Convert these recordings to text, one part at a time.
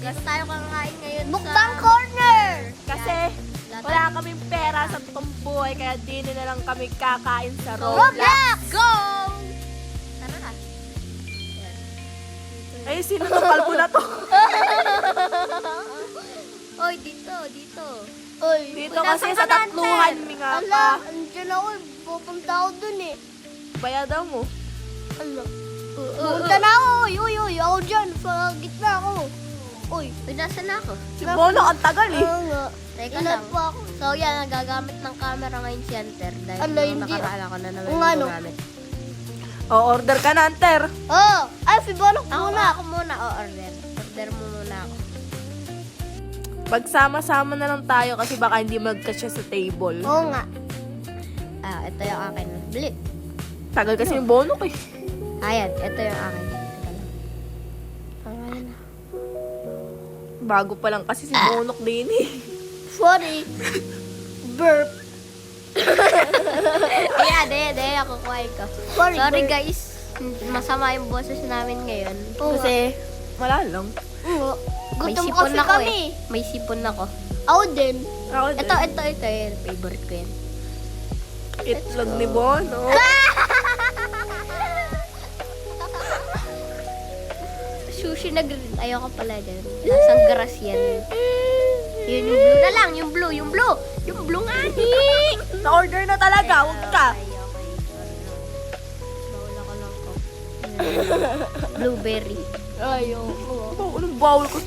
Dito tayo kakain ngayon Mukbang corner! Kasi wala kaming pera sa totoong buhay, kaya di na lang kami kakain sa Roblox. Roblox! Go! Tara na. Ay, sino to? Kalbo na to. Oy, dito. Oy, Dito kasi sa tatluhan, nga pa. ala, andyan ako. Pupunta ako dun eh. Bayadan mo. Ala. Pupunta na ako. Uy, ako dyan. Sa gitna ako. Uy, Nasa na ako? Si Bono, ang tagal eh. oo nga. Teka Ilan lang. pa ako? So yan, nagagamit ng camera ngayon si Hunter dahil Ala, nung hindi. nakaraan ako na naman Kung ano? gumamit. O, order ka na, Hunter. Oh, ay, Fibolok Ako muna. muna. Order. Order mo muna ako. Pagsama-sama na lang tayo kasi baka hindi magkasya sa table. Oo nga. Ito yung akin. Bili. Tagal kasi yung Bono eh. Ayan, ito yung akin. Teka lang. Pangalan na. Bago pa lang kasi si Bonok din eh. Sorry. Burp. Ayan, ako kuhain ko. Sorry, Sorry burp. guys. Masama yung boses namin ngayon. Oo nga. Kasi, wala lang. Oo. May Gutom sipon kasi ako kami. eh. May sipon ako. Ako din. Ako din. Ito. Yung favorite ko yan. Itlog ni Bono. Sushi na green. Ayoko pala dyan. Lasang grass yan. Yun, yung blue na lang. Yung blue. Yung blue nga ni. Na-order na talaga, huwag ka. Okay. Bawal ako lang ko. Blueberry. Ayoko. Oh, anong bawal ko?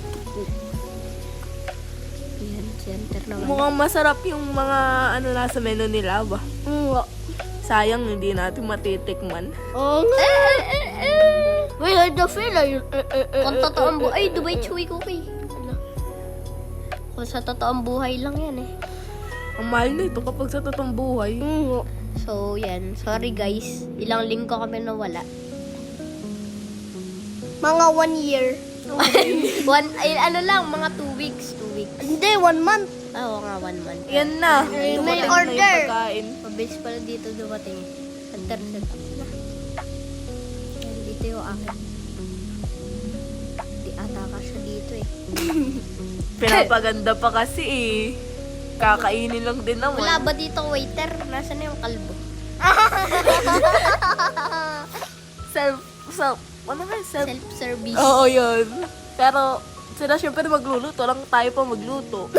Yan, center naman. Mukhang masarap yung mga ano nasa menu nila ba? Oo. Sayang hindi natin matitikman. Oo nga. Wait, I the feel like... Kung totoong buhay, ay, Dubai Chewy Cookie. Ano? Kung sa totoong buhay lang yan eh. Ang mahal na ito kapag sa totoong buhay. Oo. So, yan. Sorry guys. Ilang linggo kami nawala. Mga 1 year. Ano lang, mga 2 weeks. 2 weeks. Hindi, 1 month. Oo nga, 1 month. Yan na. May Dumating na order. yung pagkain. Mabilis pala dito dumating eh. Hunter set up na. Yan, dito yung akin. Di ata ka siya dito eh. Pinapaganda pa kasi eh. Kakainin lang din naman. Wala ba dito waiter? Nasaan na yung kalbo? Ano ba? Self-service. Oo, yun. Pero, sila syempre magluluto. Lang tayo pa magluto.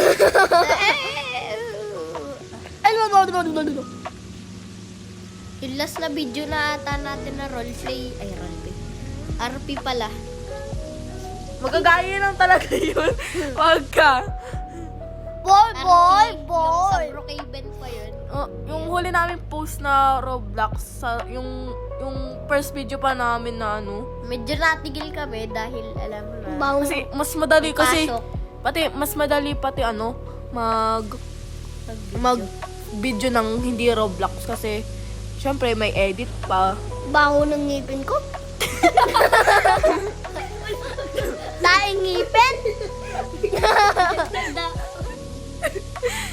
Ay, no. Yung last na video na ata natin na roleplay. Ay, roleplay. RP pala. Magagaya lang talaga yun. Wag ka. Boy. Yung sa Brookhaven pa yun. Oh, yung huli namin post na Roblox, yung first video pa namin na ano. Medyo natigil kami dahil alam mo na. Bango. Kasi mas madali kasi Pasok. mas madali pati ano mag video ng hindi Roblox kasi syempre may edit pa. Bango ng ngipin ko. Daing ngipin.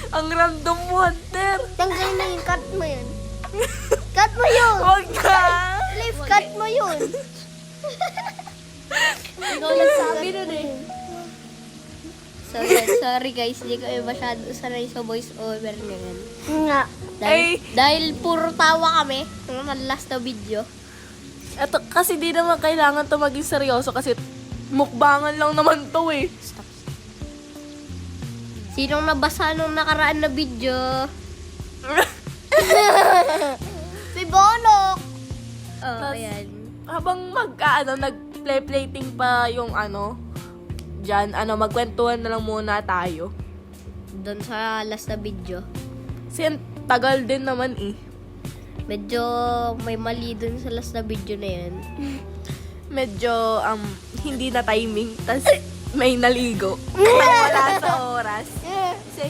Ang random mo, Hunter. Tanggalin na yun. Cut mo yun. Cut mo yun. Wag ka. Leave, cut mo yun. Ikaw nagsabi nun eh. So, yan. Sorry guys, hindi kami masyado sanay sa voice over ngayon. Nga. Dahil puro tawa kami ng last na video. Eto, kasi di naman kailangan to maging seryoso kasi mukbangan lang naman to eh. Stop. Sinong nabasa nung nakaraan na video? Si Bonok. Oh, Tas- ayan. Habang nag-play-plating pa yung dyan, magkwentuhan na lang muna tayo. Doon sa last na video. Kasi ang tagal din naman eh. Medyo may mali dun sa last na video na yan. Medyo hindi na timing, tas may naligo. Kaya wala sa oras. Kasi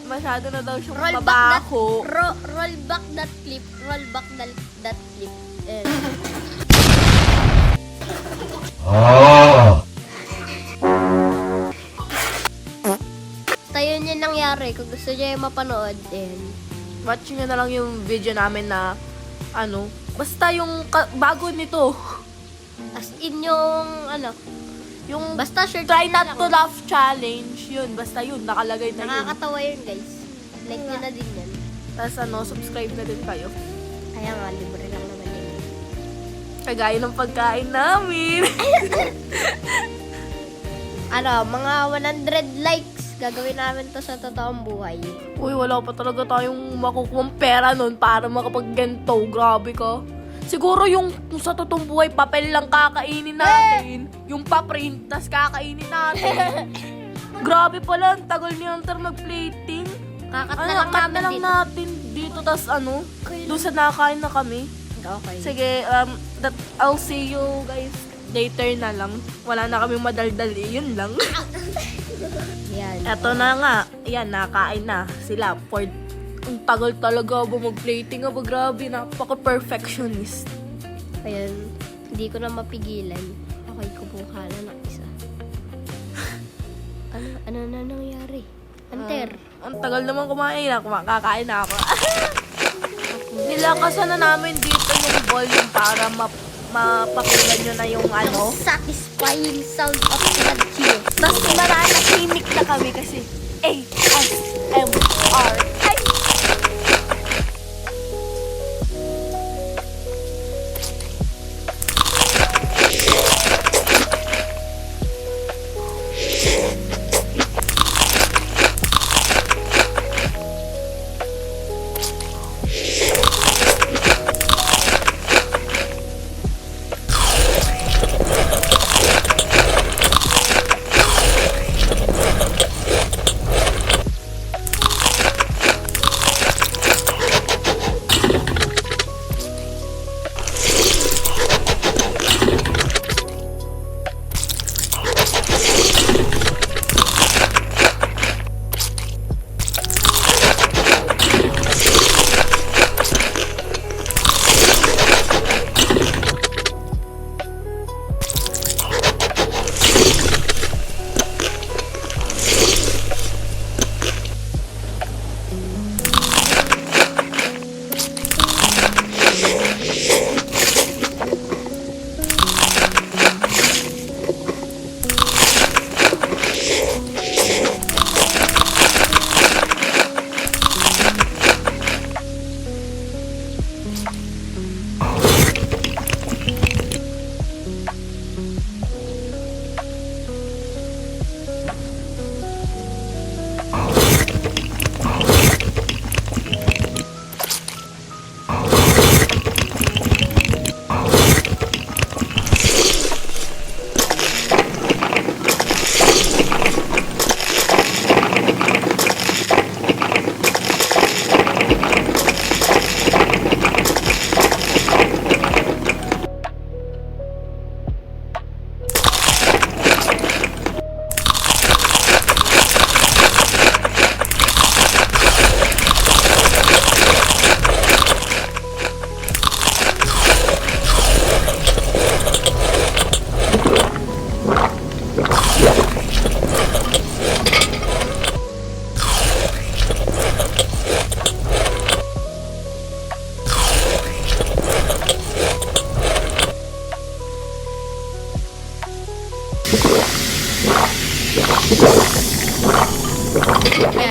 masyado na daw siyang mabaho. Roll back that clip. Roll back that clip. Tayo niya nangyari. Kung gusto niya yung mapanood, Watch nyo na lang yung video namin na basta yung bago nito. as in yung Yung Basta short try na not lang. to laugh challenge, yun. Basta yun, nakalagay na yun. Nakakatawa yun, guys. Like nyo na din yan. Tapos subscribe na din kayo. Kaya nga, libre lang naman yun. Kagaya ng pagkain namin. Mga 100 likes. Gagawin namin to sa totoong buhay. Uy, wala pa talaga tayong makukuha pera nun para makapag-ganto. Grabe ka. Siguro yung sa totoong buhay, papel lang kakainin natin. Yung paprint, tas kakainin natin. Grabe pala, ang tagal ni Hunter mag-plating. Kakat na Ano, lang cut namin na lang dito. natin dito, tas doon sa nakakain na kami. Okay. Sige, I'll see you guys later na lang. Wala na kami madaldali, yun lang. Yan. Eto na nga, yan, nakain na sila. Ang tagal talaga ba mag-plating ba? Grabe, napaka-perfectionist. Ayun. Hindi ko na mapigilan. Okay, kubuha na ng isa. Ano na nangyari? Hunter. Ang tagal naman kumain na, kakain na ako. Nilakasan na namin dito yung volume para mapapilan nyo na yung Satisfying sound of blood chill. Tapos mananahimik na kami kasi ASMR. Ay!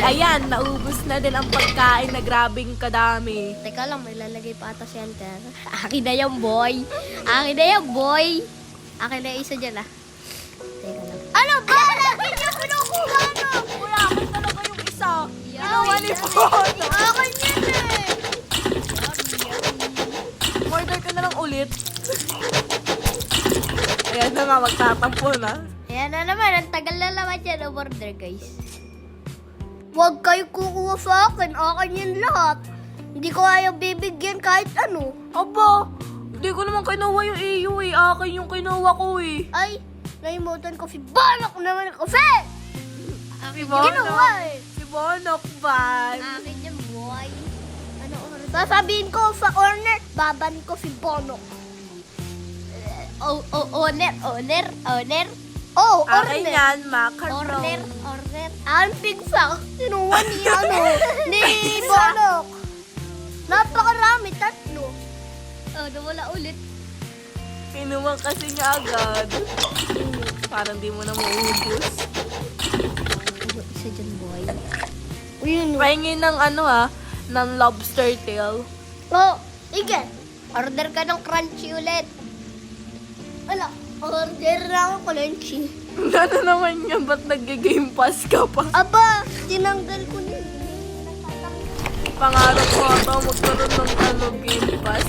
Ayan, naubos na din ang pagkain na grabing kadami. Teka lang, may lalagay pa ata si Hunter. Akin na yung boy. Akin na yung boy. Akin na yung isa dyan, ah. Teka lang. Ano ba? Lagi niya pinukuha no? Wala ka talaga yung isa. Yaw, Ginawa ni yaw. Bono. Akin yan eh. Order ka na lang ulit. Ayan na nga, magtatampo na. Ayan na naman, ang tagal na naman yan order, guys. Huwag kayo kukuha sa akin. Akin yan lahat. Hindi ko ayaw bibigyan kahit ano. Aba, hindi ko naman kinuha yung iyo eh. Akin yung kinuha ko eh. Ay, naimutan ko si Banok naman ako. Fe! Si Ginawa eh. Si Bonok ba? Akin yung boy. Ano order? Sasabihin ko sa corner, baban ko si Bonok. Owner. Oh, Akin order. yan, macaron. Order. Ang big sack. Kinuha ni ni Bonok. Napakarami, 3. Oh, nawala ulit. Kinuha kasi niya agad. Parang di mo na maubos. Isa dyan, boy. Yun. Pahingin ng ng lobster tail. Oh, igen. Order ka ng crunchy ulit. Wala. Order na ako crunchy. Ano naman yan? Ba't nag-game pass ka pa? Aba, tinanggal ko na. Pangarap ko ata magkaroon ng game pass.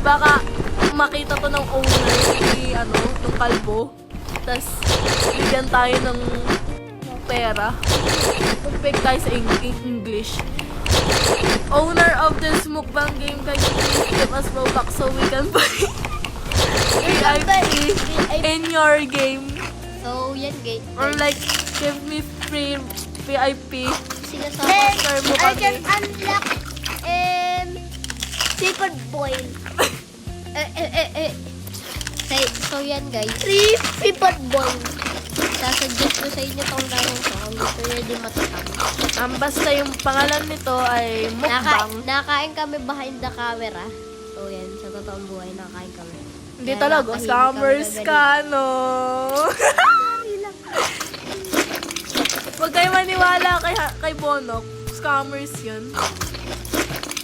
Baka makita to ng owner ng kalbo. Tapos, bigyan tayo ng pera. Mag-peg tayo sa English. Owner of this mukbang game, can you please give us Robux so we can buy VIP in your game? So, yan, guys. Or like, give me free VIP. Sinasabi. Then, Share mo I kami. can unlock seafood boil. So, yan, guys. 3 seafood boil. Sasuggest ko sa inyo tong larong to. Kung gusto nyo din matatang. Basta yung pangalan nito ay mukbang. Nakain kami behind the camera. So, yan. Sa totoong buhay, nakain kami. Hindi Kaya talaga. nakahili Scammers kami ka, no? Huwag kayo maniwala kay Bonok. Scammers yun.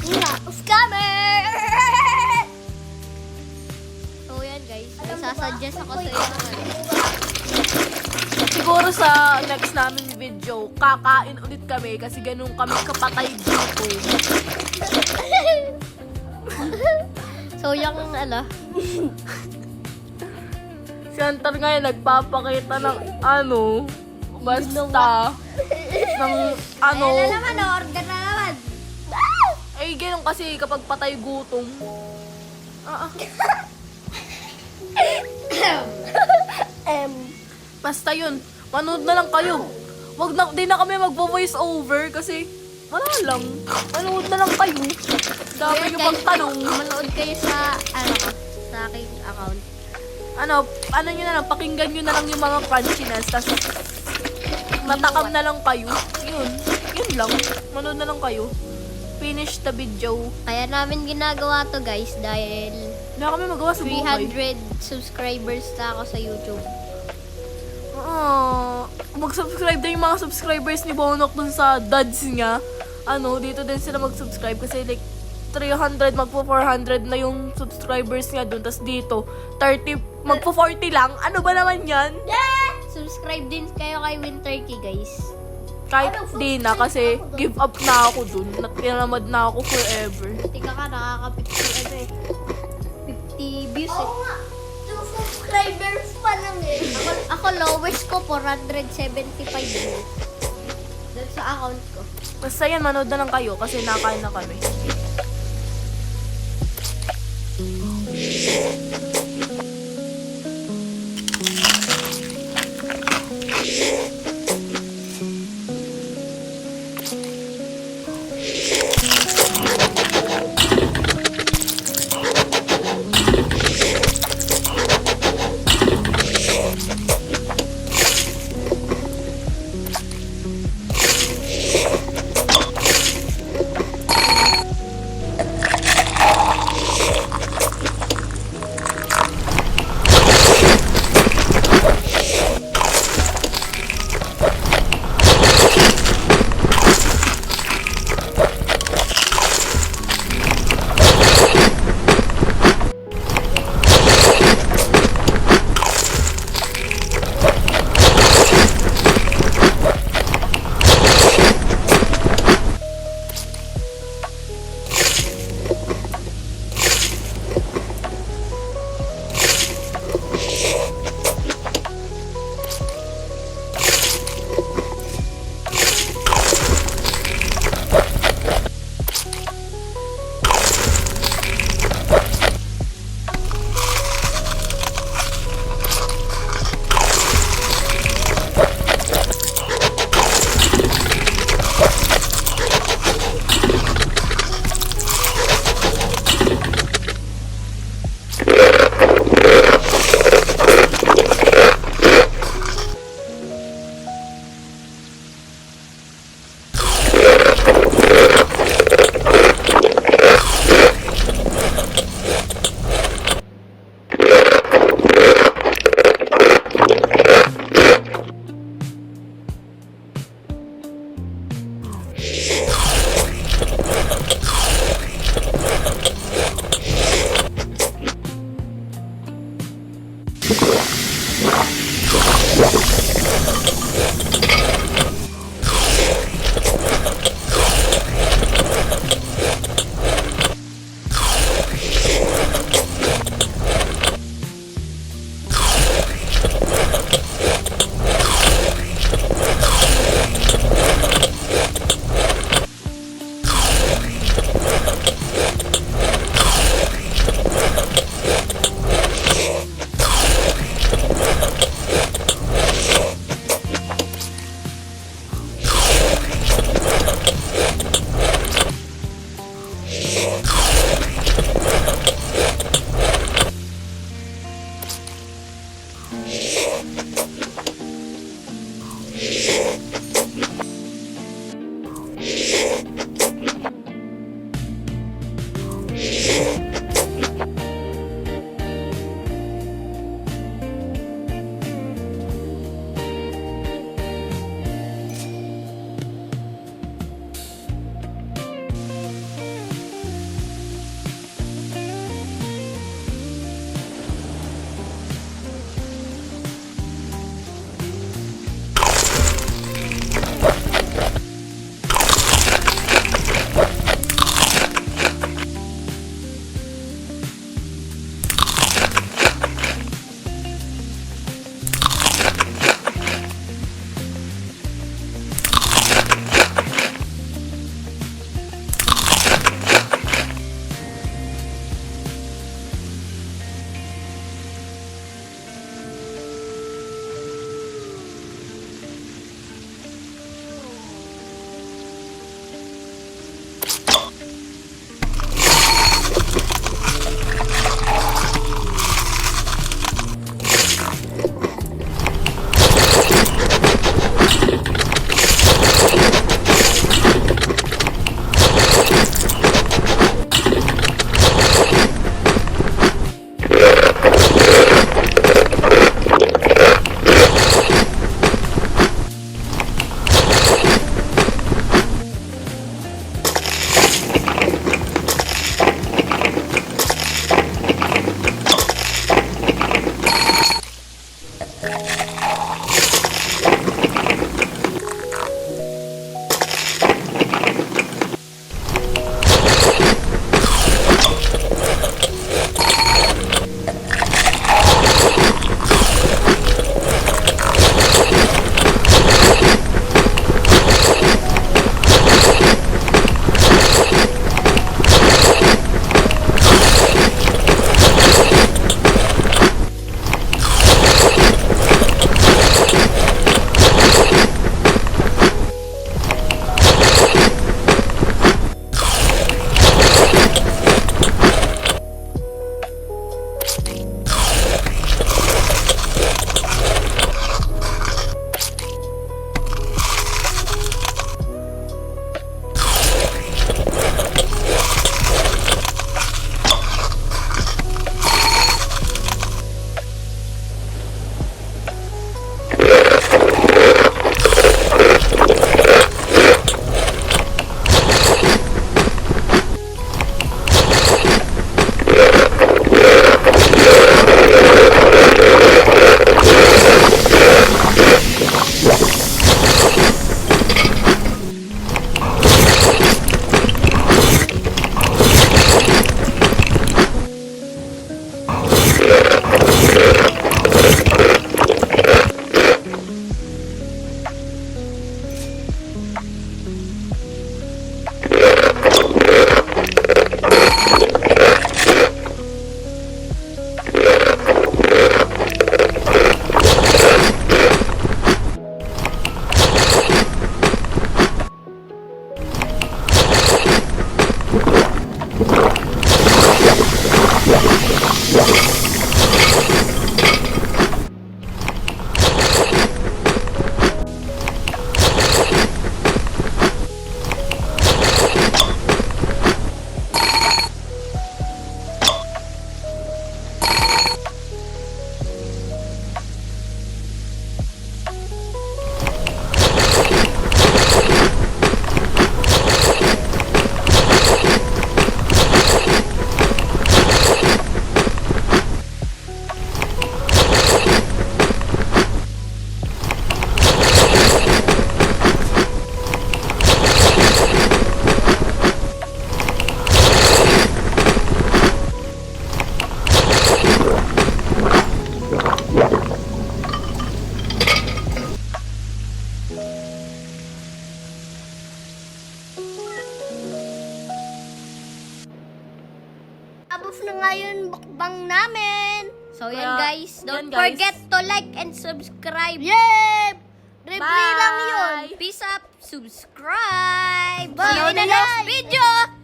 Nga, scammer! So, yan, guys. May sasuggest ako sa inyo. Siguro sa next namin video, kakain ulit kami kasi ganun kami kapatay dito. So, yung Si Hunter ngayon nagpapakita ng basta, ng naman, order na naman. eh ganun kasi kapag patay gutom. Basta yun, manood na lang kayo. Di na kami magvo-voice over kasi wala lang. Manood na lang kayo. Dami Ayan, nyo guys, magtanong. manood kayo sa aking account. Ano nyo na lang, pakinggan nyo na lang yung mga crunchiness, tapos matakam na lang kayo. Yun lang. Manood na lang kayo. Finish the video. Kaya namin ginagawa to, guys, dahil Hindi na kami magawa sa buhay. 300 subscribers na ako sa YouTube. Mag-subscribe din yung mga subscribers ni Bonok dun sa dads niya. Dito din sila mag-subscribe kasi like 300, magpo-400 na yung subscribers niya dun. Tapos dito, 30, magpo-40 lang. Ano ba naman yan? Subscribe din kayo kay Winterkey, guys. Kahit di na kasi give up na ako dun. Tinamad na ako forever. Tika ka, nakaka-50 50 views eh. Oo nga, 2 subscribers pa lang eh. Ako lowest ko, 475 views. Doon sa account ko. Basta yan, manood na lang kayo kasi nakain na kami. Tapos na nga yung mukbang namin. So, Kaya, yan guys. Don't yan, guys. forget to like and subscribe. Yay! Libre Bye! lang yun. Peace up. Subscribe. Bye! See you in the next video.